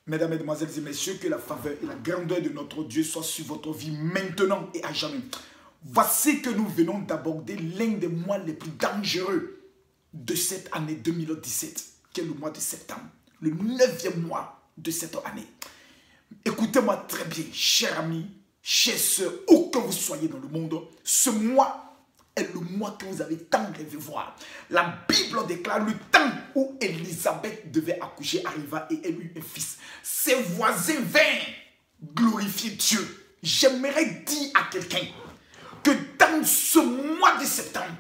Mesdames, Mesdemoiselles et Messieurs, que la faveur et la grandeur de notre Dieu soient sur votre vie maintenant et à jamais. Voici que nous venons d'aborder l'un des mois les plus dangereux de cette année 2017, qui est le mois de septembre, le 9e mois de cette année. Écoutez-moi très bien, chers amis, chers soeurs, où que vous soyez dans le monde, ce mois est le mois que vous avez tant rêvé voir. La Bible déclare le temps où Élisabeth devait accoucher arriva et elle eut un fils. Ses voisins vinrent glorifier Dieu. J'aimerais dire à quelqu'un que dans ce mois de septembre,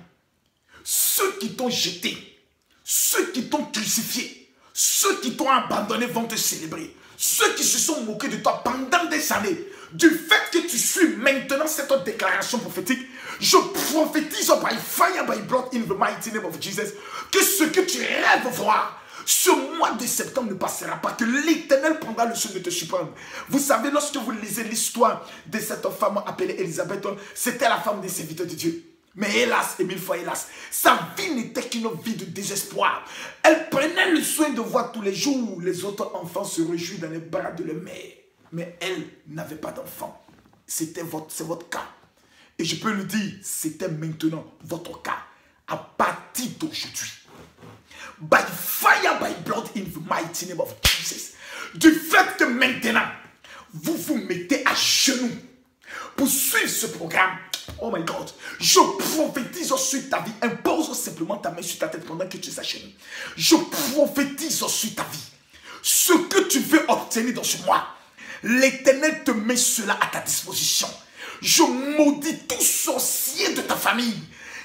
ceux qui t'ont jeté, ceux qui t'ont crucifié, ceux qui t'ont abandonné vont te célébrer. Ceux qui se sont moqués de toi pendant des années, du fait que tu suis maintenant cette déclaration prophétique, je prophétise by fire, by blood, in the mighty name of Jesus, que ce que tu rêves voir, ce mois de septembre ne passera pas, que l'Éternel prendra le soin de te surprendre. Vous savez, lorsque vous lisez l'histoire de cette femme appelée Élisabeth, c'était la femme des serviteurs de Dieu. Mais hélas, et mille fois hélas, sa vie n'était qu'une vie de désespoir. Elle prenait le soin de voir tous les jours les autres enfants se réjouir dans les bras de leur mère. Mais elle n'avait pas d'enfant. C'est votre cas. Et je peux le dire, c'était maintenant votre cas. À partir d'aujourd'hui. By fire, by blood, in the mighty name of Jesus. Du fait que maintenant, vous vous mettez à genoux pour suivre ce programme. Oh my God, je prophétise sur ta vie. Impose simplement ta main sur ta tête pendant que tu s'achènes. Je prophétise sur ta vie. Ce que tu veux obtenir dans ce mois, l'Éternel te met cela à ta disposition. Je maudis tout sorcier de ta famille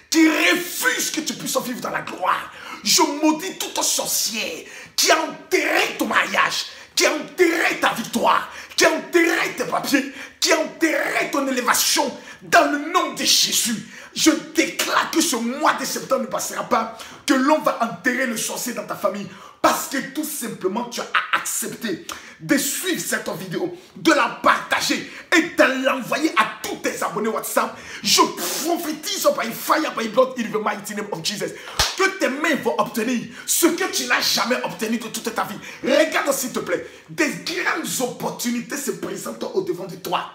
qui refuse que tu puisses vivre dans la gloire. Je maudis tout sorcier qui a enterré ton mariage, qui a enterré ta victoire, qui a enterré tes papiers, qui a enterré ton élévation. Dans le nom de Jésus, je déclare que ce mois de septembre ne passera pas, que l'on va enterrer le sorcier dans ta famille, parce que tout simplement tu as accepté de suivre cette vidéo, de la partager et de l'envoyer à tous tes abonnés WhatsApp. Je prophétise by fire, by blood, in the mighty name of Jesus, que tes mains vont obtenir ce que tu n'as jamais obtenu de toute ta vie. Regarde s'il te plaît, des grandes opportunités se présentent au devant de toi.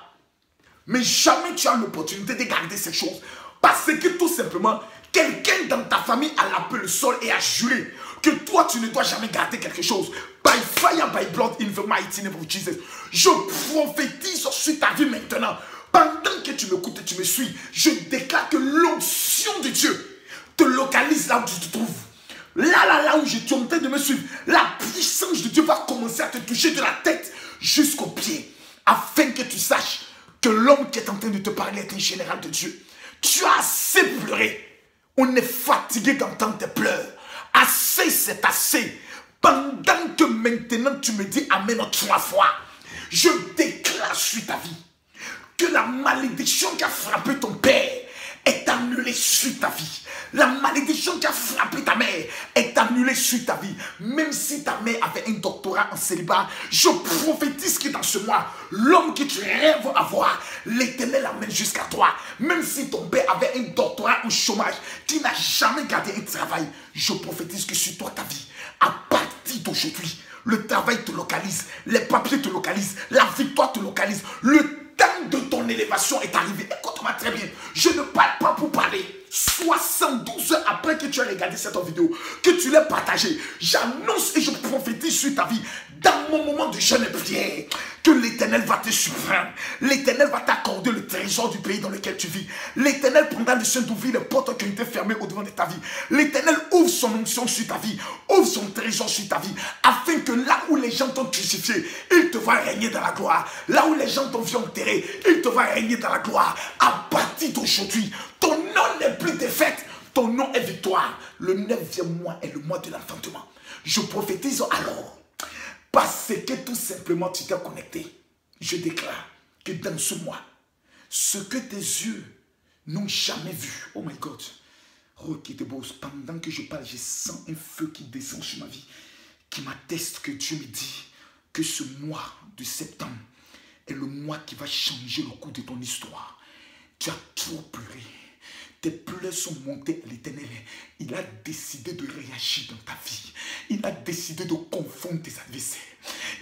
Mais jamais tu as l'opportunité de garder ces choses. Parce que tout simplement, quelqu'un dans ta famille a lapé le sol et a juré que toi, tu ne dois jamais garder quelque chose. By fire, by blood, in the mighty name of Jesus. Je prophétise sur ta vie maintenant. Pendant que tu m'écoutes et tu me suis, je déclare que l'onction de Dieu te localise là où tu te trouves. Là où je suis en train de me suivre. La puissance de Dieu va commencer à te toucher de la tête jusqu'aux pieds. Afin que tu saches que l'homme qui est en train de te parler est un général de Dieu. Tu as assez pleuré. On est fatigué d'entendre tes pleurs. Assez, c'est assez. Pendant que maintenant tu me dis amen 3 fois, je déclare sur ta vie que la malédiction qui a frappé ton père est annulée sur ta vie. La malédiction qui a frappé ta mère est annulée sur ta vie. Même si ta mère avait un doctorat en célibat, je prophétise que dans ce mois, l'homme que tu rêves avoir, l'Éternel l'amène jusqu'à toi. Même si ton père avait un doctorat en chômage, qui n'a jamais gardé un travail, je prophétise que sur toi, ta vie, à partir d'aujourd'hui, le travail te localise, les papiers te localisent, la victoire te localise, le temps de ton élévation est arrivé. Écoute-moi très bien, je ne parle pas pour parler. 72 heures après que tu as regardé cette vidéo, que tu l'as partagée, j'annonce et je prophétise sur ta vie, dans mon moment de jeûne et prière, que l'Éternel va te surprendre. L'Éternel va t'accorder le trésor du pays dans lequel tu vis. L'Éternel prendra le soin d'ouvrir les portes qui ont été fermées au-devant de ta vie. L'Éternel ouvre son onction sur ta vie, ouvre son trésor sur ta vie, afin que là où les gens t'ont crucifié, il te voient régner dans la gloire. Là où les gens t'ont vu enterrer, il te voient régner dans la gloire. À partir d'aujourd'hui, ton nom n'est plus défaite, ton nom est victoire. Le 9e mois est le mois de l'enfantement. Je prophétise alors, parce que tout simplement tu t'es connecté. Je déclare que dans ce mois, ce que tes yeux n'ont jamais vu, oh my God, pendant que je parle, je sens un feu qui descend sur ma vie, qui m'atteste que Dieu me dit que ce mois de septembre est le mois qui va changer le cours de ton histoire. Tu as trop pleuré. Tes pleurs sont montés à l'Éternel. Il a décidé de réagir dans ta vie. Il a décidé de confondre tes adversaires.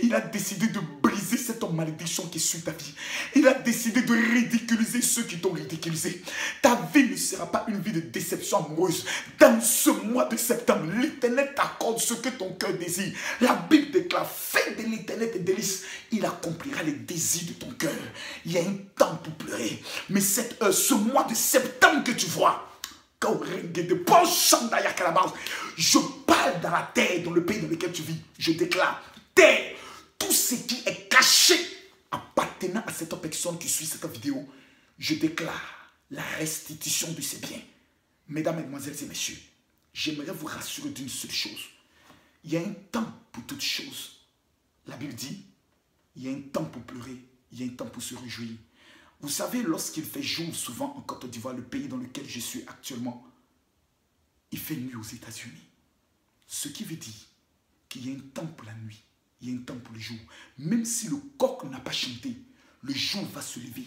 Il a décidé de briser cette malédiction qui est sur ta vie. Il a décidé de ridiculiser ceux qui t'ont ridiculisé. Ta vie ne sera pas une vie de déception amoureuse. Dans ce mois de septembre, l'Éternel t'accorde ce que ton cœur désire. La Bible déclare, fais de l'Éternel tes délices. Il accomplira les désirs de ton cœur. Il y a un temps pour pleurer. Mais ce mois de septembre que tu vois, je parle dans la terre, dans le pays dans lequel tu vis. Je déclare, terre, tout ce qui est caché appartenant à cette personne qui suit cette vidéo, je déclare la restitution de ses biens. Mesdames, mesdemoiselles et messieurs, j'aimerais vous rassurer d'une seule chose. Il y a un temps pour toutes choses. La Bible dit, il y a un temps pour pleurer, il y a un temps pour se réjouir. Vous savez, lorsqu'il fait jour, souvent en Côte d'Ivoire, le pays dans lequel je suis actuellement, il fait nuit aux États-Unis. Ce qui veut dire qu'il y a un temps pour la nuit, il y a un temps pour le jour. Même si le coq n'a pas chanté, le jour va se lever.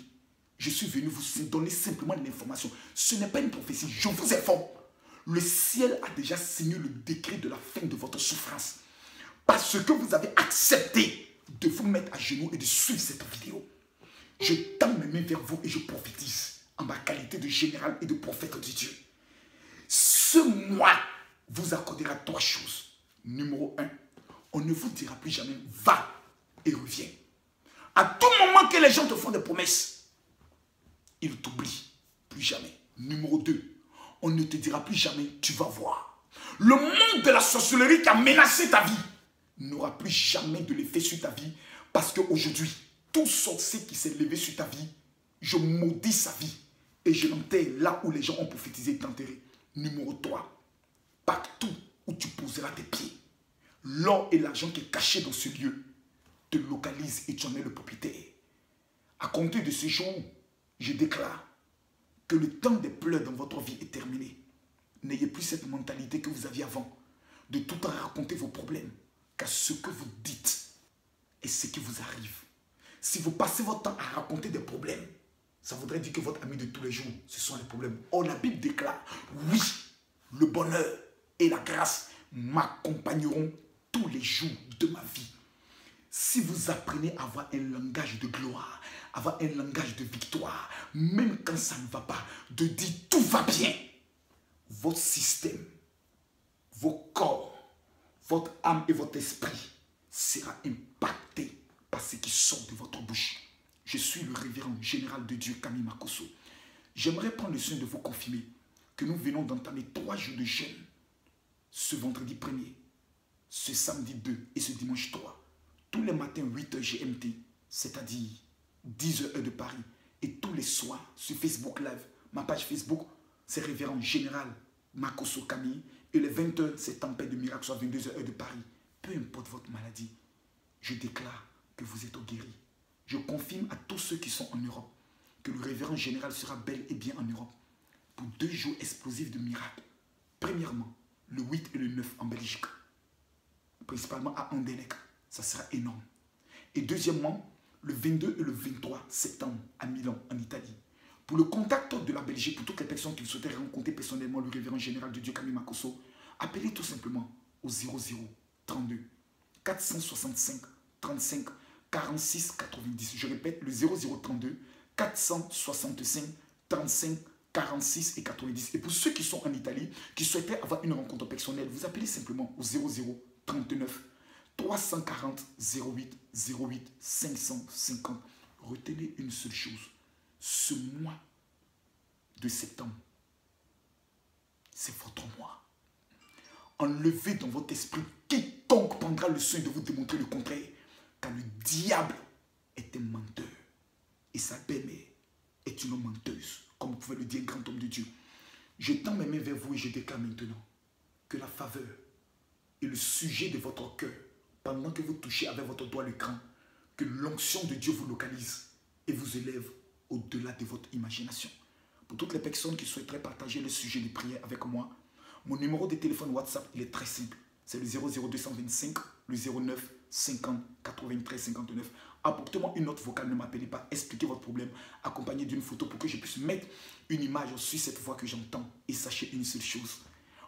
Je suis venu vous donner simplement de l'information. Ce n'est pas une prophétie, je vous informe. Le ciel a déjà signé le décret de la fin de votre souffrance. Parce que vous avez accepté de vous mettre à genoux et de suivre cette vidéo. Je tends mes mains vers vous et je prophétise en ma qualité de général et de prophète de Dieu. Ce mois vous accordera 3 choses. Numéro 1, on ne vous dira plus jamais va et reviens. À tout moment que les gens te font des promesses, ils t'oublient plus jamais. Numéro 2, on ne te dira plus jamais tu vas voir. Le monde de la sorcellerie qui a menacé ta vie n'aura plus jamais de l'effet sur ta vie parce qu'aujourd'hui, tout sorcier qui s'est levé sur ta vie, je maudis sa vie et je l'enterre là où les gens ont prophétisé de t'enterrer. Numéro 3, partout où tu poseras tes pieds, l'or et l'argent qui est caché dans ce lieu te localise et tu en es le propriétaire. À compter de ce jour, je déclare que le temps des pleurs dans votre vie est terminé. N'ayez plus cette mentalité que vous aviez avant, de tout le temps raconter vos problèmes, car ce que vous dites est ce qui vous arrive. Si vous passez votre temps à raconter des problèmes, ça voudrait dire que votre ami de tous les jours, ce sont les problèmes. Or, la Bible déclare, oui, le bonheur et la grâce m'accompagneront tous les jours de ma vie. Si vous apprenez à avoir un langage de gloire, avoir un langage de victoire, même quand ça ne va pas, de dire tout va bien, votre système, vos corps, votre âme et votre esprit sera impacté par ce qui sort de votre bouche. Je suis le révérend général de Dieu, Camille Makosso. J'aimerais prendre le soin de vous confirmer que nous venons d'entamer 3 jours de jeûne. Ce vendredi 1er, ce samedi 2 et ce dimanche 3. Tous les matins 8h GMT, c'est-à-dire 10h heure de Paris. Et tous les soirs sur Facebook Live. Ma page Facebook, c'est révérend général Makosso Camille. Et les 20h, c'est Tempête de Miracle, soit 22h heure de Paris. Peu importe votre maladie, je déclare que vous êtes guéri. Je confirme à tous ceux qui sont en Europe que le révérend général sera bel et bien en Europe pour 2 jours explosifs de miracles. Premièrement, le 8 et le 9 en Belgique, principalement à Anderlecht, ça sera énorme. Et deuxièmement, le 22 et le 23 septembre à Milan, en Italie. Pour le contact de la Belgique, pour toutes les personnes qui souhaiteraient rencontrer personnellement le révérend général de Dieu, Camille Makosso, appelez tout simplement au 00 32 465 35 46 90. Je répète, le 0032 465 35 46 et 90. Et pour ceux qui sont en Italie, qui souhaiteraient avoir une rencontre personnelle, vous appelez simplement au 00 39 340 08 08 550. Retenez une seule chose. Ce mois de septembre, c'est votre mois. Enlevez dans votre esprit quiconque prendra le soin de vous démontrer le contraire. Car le diable est un menteur. Et sa belle-mère est une menteuse. Comme vous pouvez le dire, grand homme de Dieu. Je tends mes mains vers vous et je déclare maintenant que la faveur est le sujet de votre cœur. Pendant que vous touchez avec votre doigt l'écran, que l'onction de Dieu vous localise et vous élève au-delà de votre imagination. Pour toutes les personnes qui souhaiteraient partager le sujet de prière avec moi, mon numéro de téléphone WhatsApp, il est très simple. C'est le 00225, le 09 50 93 59. Apportez-moi une note vocale, ne m'appelez pas, expliquez votre problème, accompagné d'une photo pour que je puisse mettre une image sur cette voix que j'entends. Et sachez une seule chose,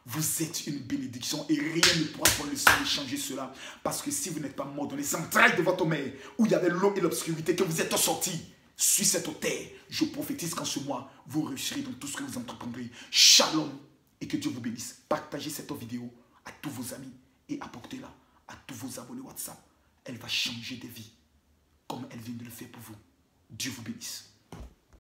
Vous êtes une bénédiction et rien ne pourra prendre le sang et changer cela. Parce que si vous n'êtes pas mort dans les entrailles de votre mère, où il y avait l'eau et l'obscurité, que vous êtes sortis sur cette terre, je prophétise qu'en ce mois, vous réussirez dans tout ce que vous entreprendrez. Shalom et que Dieu vous bénisse. Partagez cette vidéo à tous vos amis et apportez-la à tous vos abonnés WhatsApp. Elle va changer des vies comme elle vient de le faire pour vous. Dieu vous bénisse.